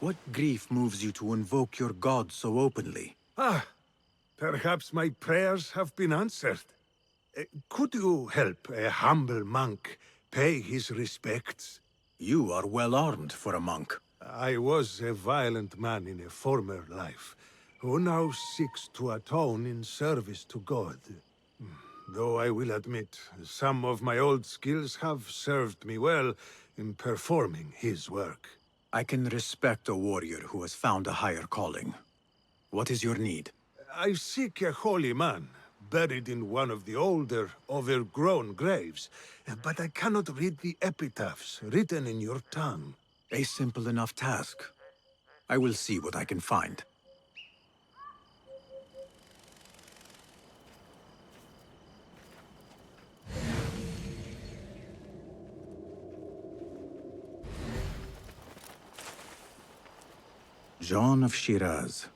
What grief moves you to invoke your god so openly? Ah, perhaps my prayers have been answered. Could you help a humble monk pay his respects? You are well armed for a monk. I was a violent man in a former life, who now seeks to atone in service to God. Though I will admit, some of my old skills have served me well in performing his work. I can respect a warrior who has found a higher calling. What is your need? I seek a holy man, buried in one of the older, overgrown graves, but I cannot read the epitaphs written in your tongue. A simple enough task. I will see what I can find. John of Shiraz.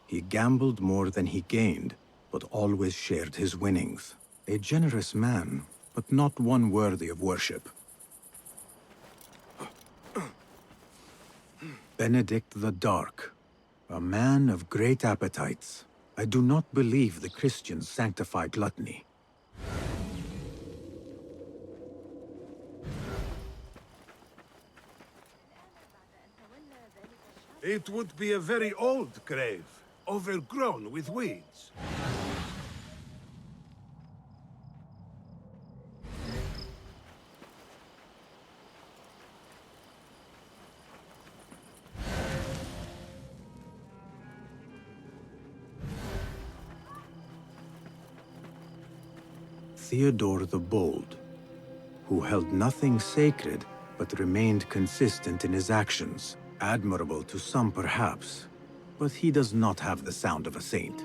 He gambled more than he gained, but always shared his winnings. A generous man, but not one worthy of worship. Benedict the Dark. A man of great appetites. I do not believe the Christians sanctify gluttony. It would be a very old grave, overgrown with weeds. Theodore the Bold, who held nothing sacred, but remained consistent in his actions. Admirable to some, perhaps, but he does not have the sound of a saint.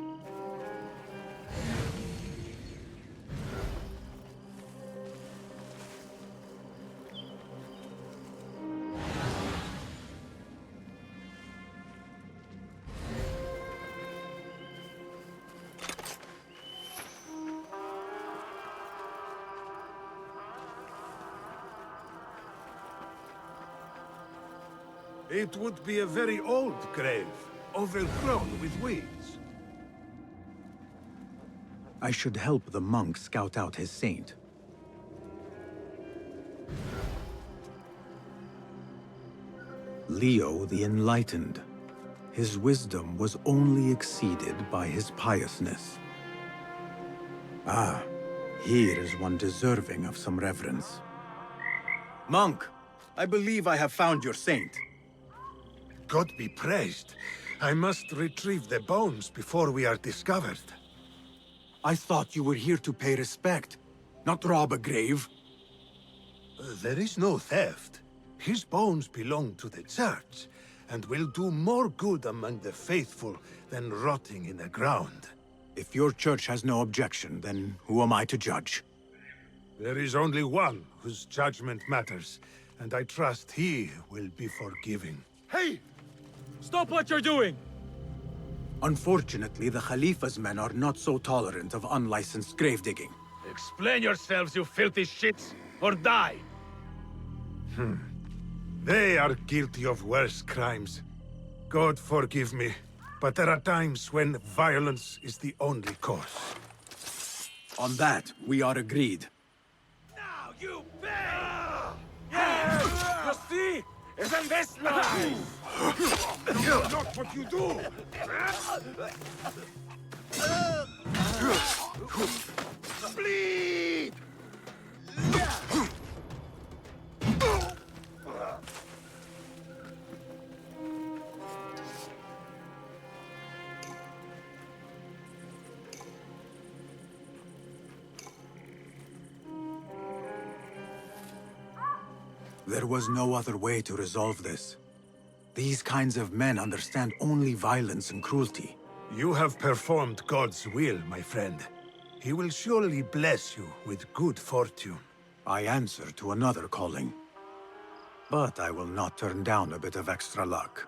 It would be a very old grave, overgrown with weeds. I should help the monk scout out his saint. Leo the Enlightened. His wisdom was only exceeded by his piousness. Ah, here is one deserving of some reverence. Monk, I believe I have found your saint. God be praised. I must retrieve the bones before we are discovered. I thought you were here to pay respect, not rob a grave. There is no theft. His bones belong to the church, and will do more good among the faithful than rotting in the ground. If your church has no objection, then who am I to judge? There is only one whose judgment matters, and I trust he will be forgiving. Hey! Stop what you're doing! Unfortunately, the Khalifa's men are not so tolerant of unlicensed grave-digging. Explain yourselves, you filthy shits, or die! They are guilty of worse crimes. God forgive me, but there are times when violence is the only course. On that, we are agreed. Now you pay! You see? Isn't this nice? Not what you do! Bleed! There was no other way to resolve this. These kinds of men understand only violence and cruelty. You have performed God's will, my friend. He will surely bless you with good fortune. I answer to another calling. But I will not turn down a bit of extra luck.